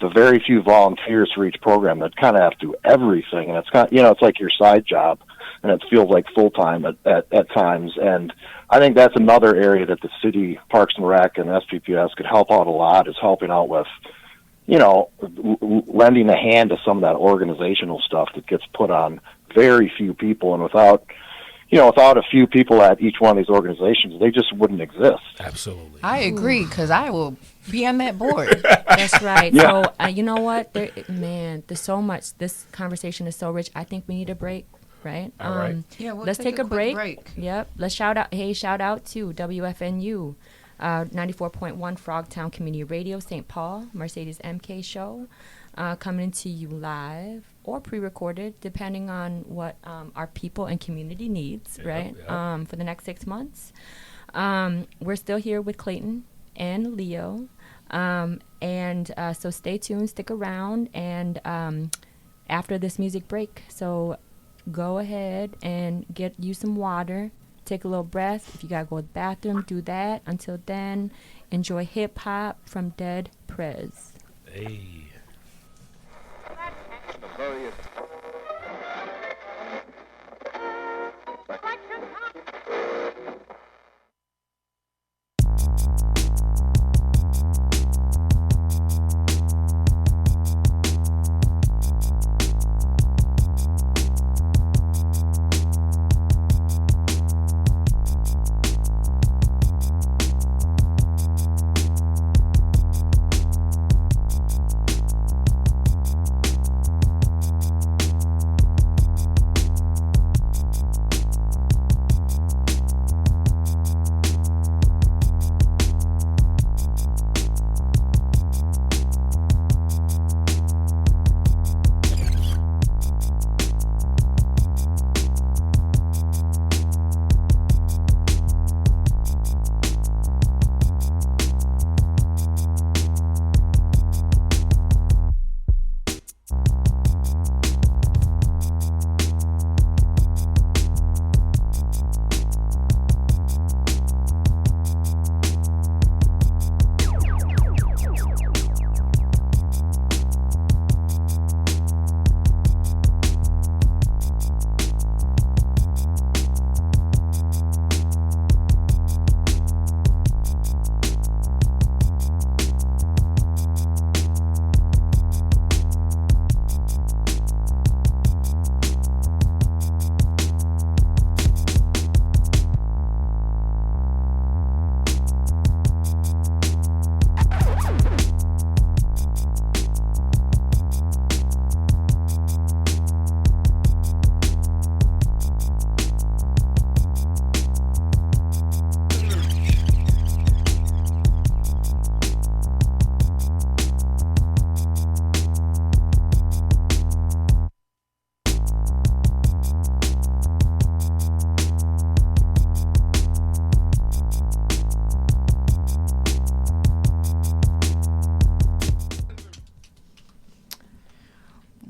the very few volunteers for each program that kind of have to do everything, and it's kind of, it's like your side job, and it feels like full time at times. And I think that's another area that the city, Parks and Rec, and SPPS could help out a lot, is helping out with, lending a hand to some of that organizational stuff that gets put on very few people, and without a few people at each one of these organizations, they just wouldn't exist. Absolutely. I agree, because I will be on that board. That's right. Yeah. So, you know what? There's so much. This conversation is so rich. I think we need a break, right? All right. Yeah, let's take a quick break. Yep. Let's shout out to WFNU, 94.1 Frogtown Community Radio, St. Paul, Mercedes MK show, coming to you live or pre-recorded, depending on what our people and community needs, right? Yep. For the next 6 months. We're still here with Clayton and Leo. So stay tuned, stick around, and after this music break. So go ahead and get you some water, take a little breath. If you got to go to the bathroom, do that. Until then, enjoy hip-hop from Dead Prez. Hey.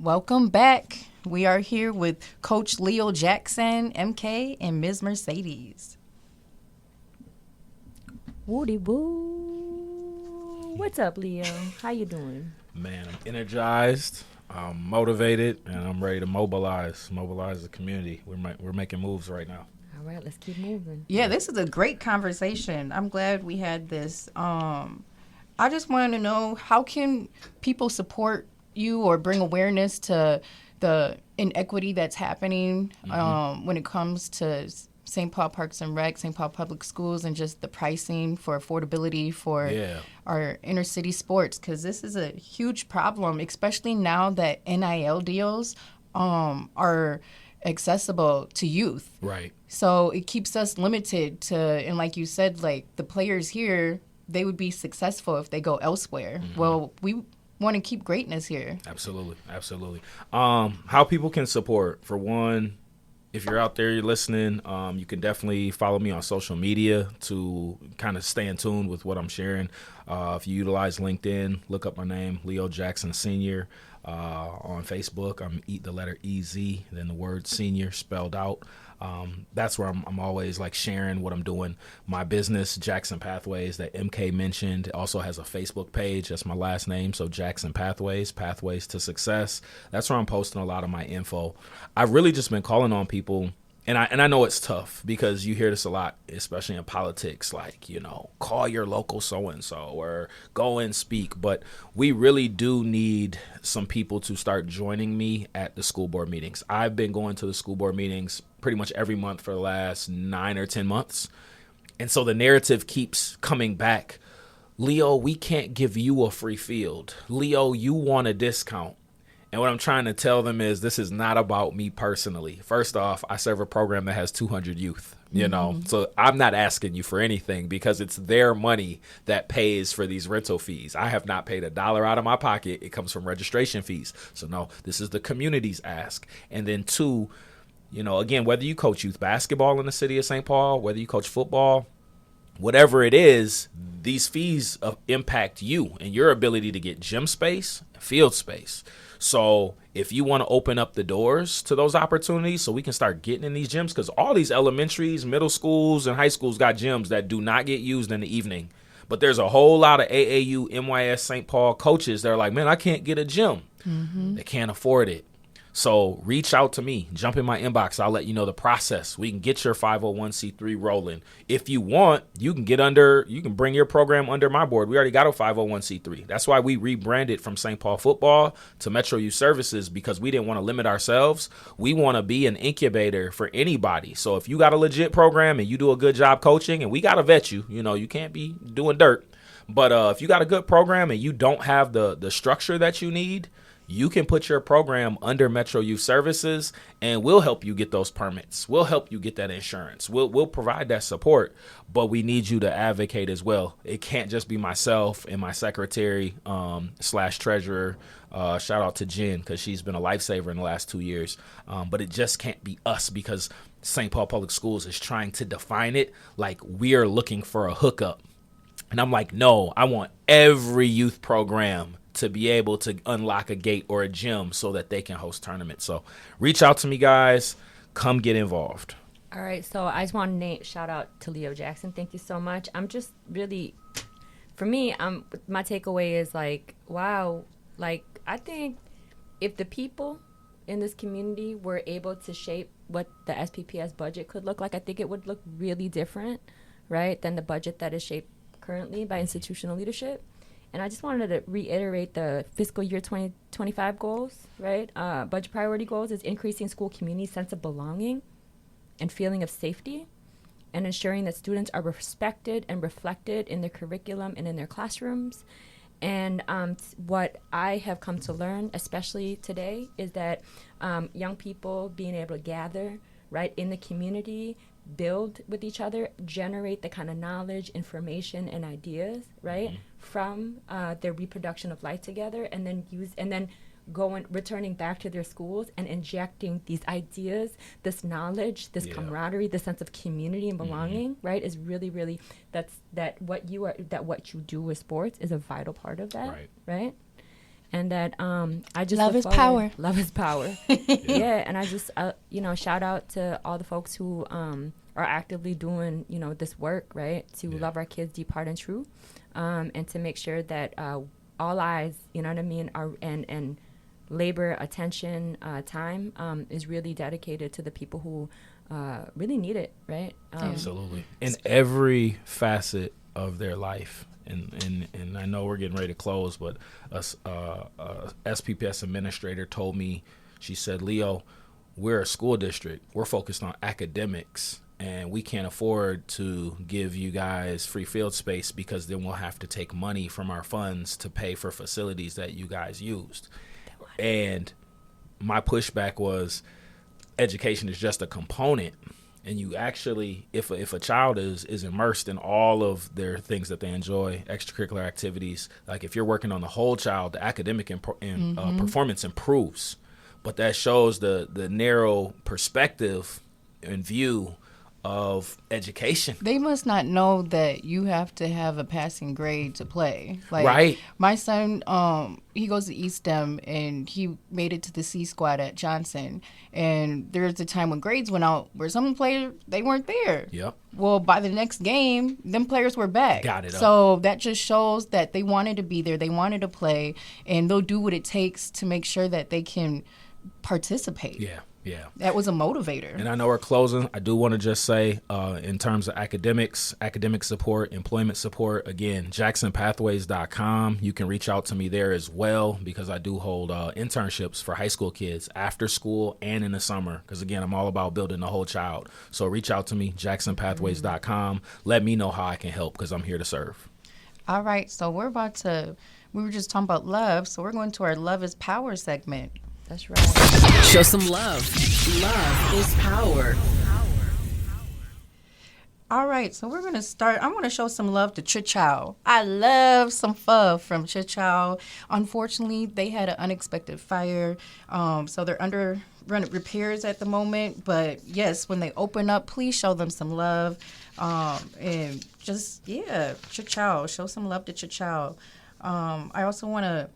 Welcome back. We are here with Coach Leo Jackson, MK, and Ms. Mercedes. Woody woo. What's up, Leo? How you doing? Man, I'm energized, I'm motivated, and I'm ready to mobilize the community. We're making moves right now. All right, let's keep moving. Yeah, this is a great conversation. I'm glad we had this. I just wanted to know, how can people support you or bring awareness to the inequity that's happening when it comes to St. Paul Parks and Rec, St. Paul Public Schools, and just the pricing for affordability for our inner city sports? Because this is a huge problem, especially now that NIL deals are accessible to youth. Right. So it keeps us limited to, and like you said, like the players here, they would be successful if they go elsewhere. Well, we want to keep greatness here. Absolutely. How people can support, for one, if you're out there, you're listening, you can definitely follow me on social media to kind of stay in tune with what I'm sharing. If you utilize LinkedIn, look up my name, Leo Jackson Sr. On Facebook, I'm the letter EZ, then the word senior spelled out. That's where I'm always like sharing what I'm doing. My business, Jackson Pathways, that MK mentioned, also has a Facebook page. That's my last name, so Jackson Pathways to Success. That's where I'm posting a lot of my info. I've really just been calling on people, and I know it's tough because you hear this a lot, especially in politics, like, call your local so-and-so or go and speak. But we really do need some people to start joining me at the school board meetings. I've been going to the school board meetings pretty much every month for the last 9 or 10 months. And so the narrative keeps coming back. Leo, we can't give you a free field. Leo, you want a discount. And what I'm trying to tell them is this is not about me personally. First off, I serve a program that has 200 youth, so I'm not asking you for anything because it's their money that pays for these rental fees. I have not paid $1 out of my pocket. It comes from registration fees. So no, this is the community's ask. And then two, again, whether you coach youth basketball in the city of St. Paul, whether you coach football, whatever it is, these fees impact you and your ability to get gym space, field space. So if you want to open up the doors to those opportunities so we can start getting in these gyms, because all these elementaries, middle schools, and high schools got gyms that do not get used in the evening. But there's a whole lot of AAU, NYS, St. Paul coaches that are like, man, I can't get a gym. They can't afford it. So reach out to me. Jump in my inbox. I'll let you know the process. We can get your 501c3 rolling. If you want, you can bring your program under my board. We already got a 501c3. That's why we rebranded from St. Paul Football to Metro Youth Services, because we didn't want to limit ourselves. We want to be an incubator for anybody. So if you got a legit program and you do a good job coaching, and we got to vet you, you can't be doing dirt. But if you got a good program and you don't have the structure that you need, you can put your program under Metro Youth Services, and we'll help you get those permits. We'll help you get that insurance. We'll provide that support, but we need you to advocate as well. It can't just be myself and my secretary / treasurer. Shout out to Jen, because she's been a lifesaver in the last 2 years. But it just can't be us, because St. Paul Public Schools is trying to define it like we are looking for a hookup. And I'm like, no, I want every youth program to be able to unlock a gate or a gym so that they can host tournaments. So reach out to me, guys. Come get involved. All right. So I just want to shout out to Leo Jackson. Thank you so much. I'm just really, for me, my takeaway is like, wow, like I think if the people in this community were able to shape what the SPPS budget could look like, I think it would look really different, right, than the budget that is shaped currently by institutional leadership. And I just wanted to reiterate the fiscal year 2025 goals, right? Budget priority goals is increasing school community sense of belonging and feeling of safety, and ensuring that students are respected and reflected in their curriculum and in their classrooms. And what I have come to learn, especially today, is that young people being able to gather, right, in the community, build with each other, generate the kind of knowledge, information, and ideas, right, from their reproduction of life together, and then returning back to their schools and injecting these ideas, this knowledge, this camaraderie, this sense of community and belonging, right, is really, really, what you do with sports is a vital part of that, right? and that I just Love look is forward- power. Love is power. Yeah, and I just shout out to all the folks who are actively doing this work, right, to love our kids deep, heart, and true, and to make sure that all eyes, you know what I mean, are and labor, attention, time is really dedicated to the people who really need it, right? Absolutely. In every facet of their life. And I know we're getting ready to close, but a SPPS administrator told me, she said, Leo, we're a school district. We're focused on academics, and we can't afford to give you guys free field space because then we'll have to take money from our funds to pay for facilities that you guys used. And my pushback was, education is just a component, and you actually, if a child is immersed in all of their things that they enjoy, extracurricular activities, like if you're working on the whole child, the academic performance improves. But that shows the narrow perspective and view of education. They must not know that you have to have a passing grade to play. Like, right. My son, he goes to East Dem, and he made it to the C squad at Johnson. And there's a time when grades went out where some players, they weren't there. Yep. Well, by the next game, them players were back. Got it up. So that just shows that they wanted to be there. They wanted to play, and they'll do what it takes to make sure that they can participate. Yeah. Yeah. That was a motivator. And I know we're closing. I do want to just say, in terms of academics, academic support, employment support, again, jacksonpathways.com. You can reach out to me there as well, because I do hold internships for high school kids after school and in the summer. Because, again, I'm all about building the whole child. So reach out to me, jacksonpathways.com. Let me know how I can help, because I'm here to serve. All right. So we were just talking about love. So we're going to our Love is Power segment. That's right. Show some love. Love is power. All right, so we're going to start. I want to show some love to Chichow. I love some pho from Chichow. Unfortunately, they had an unexpected fire, so they're under repairs at the moment. But, yes, when they open up, please show them some love. And just, Chichow. Show some love to Chichow. I also want to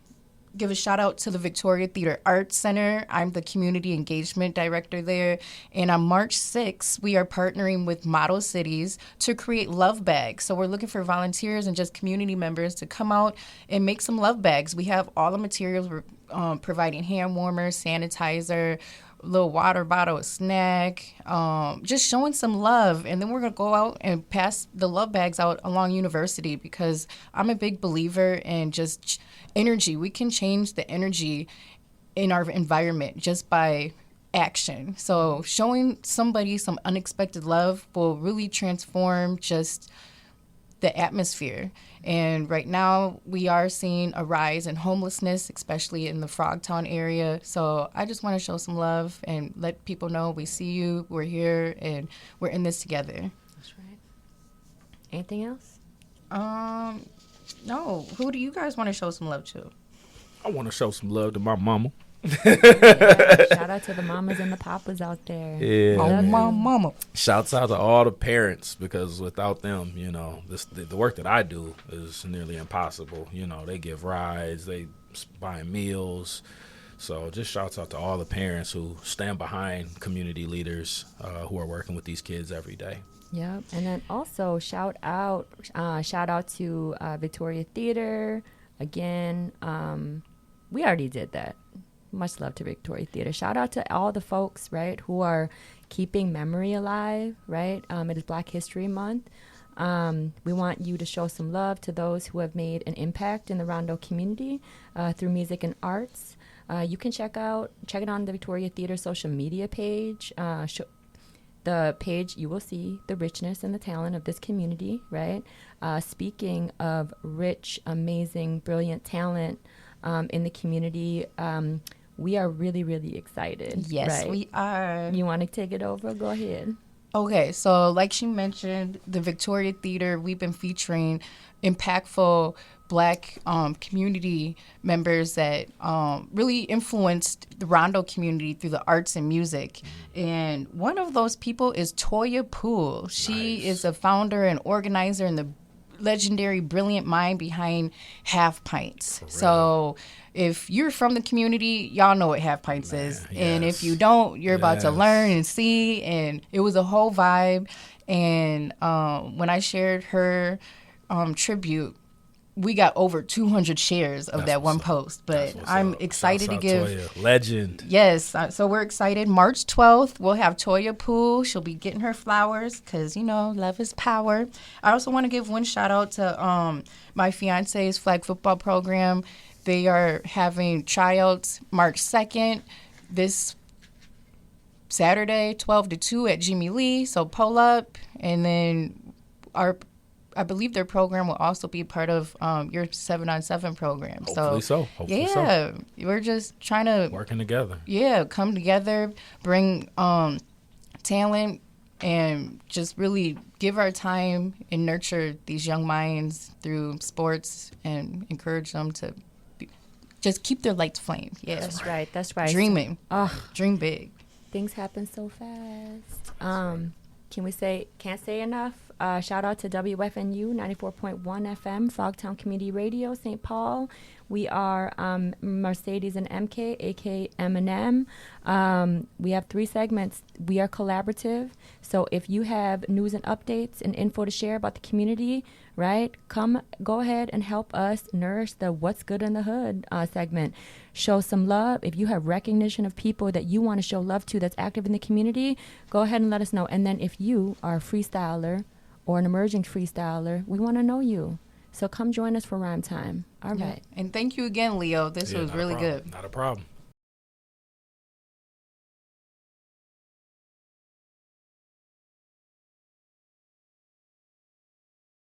give a shout out to the Victoria Theater Arts Center. I'm the community engagement director there. And on March 6th, we are partnering with Model Cities to create love bags. So we're looking for volunteers and just community members to come out and make some love bags. We have all the materials. We're providing hand warmers, sanitizer, a little water bottle, a snack, just showing some love. And then we're going to go out and pass the love bags out along university, because I'm a big believer in just energy. We can change the energy in our environment just by action. So showing somebody some unexpected love will really transform just the atmosphere. And right now we are seeing a rise in homelessness, especially in the Frogtown area. So I just want to show some love and let people know we see you, we're here, and we're in this together. That's right. Anything else? No. Who do you guys want to show some love to? I want to show some love to my mama. Shout out to the mamas and the papas out there. Yeah. Oh, my mama. Shouts out to all the parents, because without them, the work that I do is nearly impossible. They give rides, they buy meals. So just shouts out to all the parents who stand behind community leaders who are working with these kids every day. Yep. And then also shout out to Victoria Theater. Again, we already did that. Much love to Victoria Theater. Shout out to all the folks, right, who are keeping memory alive, right? It is Black History Month. We want you to show some love to those who have made an impact in the Rondo community through music and arts. You can check it on the Victoria Theater social media page. The page, you will see the richness and the talent of this community, right? Speaking of rich, amazing, brilliant talent in the community, we are really, really excited. Yes, right? we are. You want to take it over? Go ahead. Okay, so like she mentioned, the Victoria Theater, we've been featuring impactful Black community members that really influenced the Rondo community through the arts and music. And one of those people is Toya Poole. She is a founder and organizer and the legendary, brilliant mind behind Half Pints. So if you're from the community, y'all know what Half Pints is. And if you don't, you're about to learn and see. And it was a whole vibe. And when I shared her tribute, we got over 200 shares of that one post. But I'm excited to give Toya. Legend. Yes, so we're excited. March 12th, we'll have Toya Poole. She'll be getting her flowers because, you know, love is power. I also want to give one shout out to my fiance's flag football program. They are having tryouts March 2nd this Saturday, 12 to 2 at Jimmy Lee. So pull up, and then I believe their program will also be part of your 7-on-7 program. Hopefully so. We're just trying to working together. Yeah, come together, bring talent, and just really give our time and nurture these young minds through sports and encourage them to just keep their lights flamed. Yeah, That's right. Dreaming. Dream big. Things happen so fast. Can't say enough. Shout out to WFNU 94.1 FM, Frogtown Community Radio, St. Paul. We are Mercedes and MK, aka M&M. We have 3 segments. We are collaborative. So if you have news and updates and info to share about the community, right, go ahead and help us nourish the What's Good in the Hood segment. Show some love. If you have recognition of people that you want to show love to that's active in the community, go ahead and let us know. And then if you are a freestyler or an emerging freestyler, we want to know you. So come join us for Rhyme Time. All right. And thank you again, Leo. This was really good. Not a problem.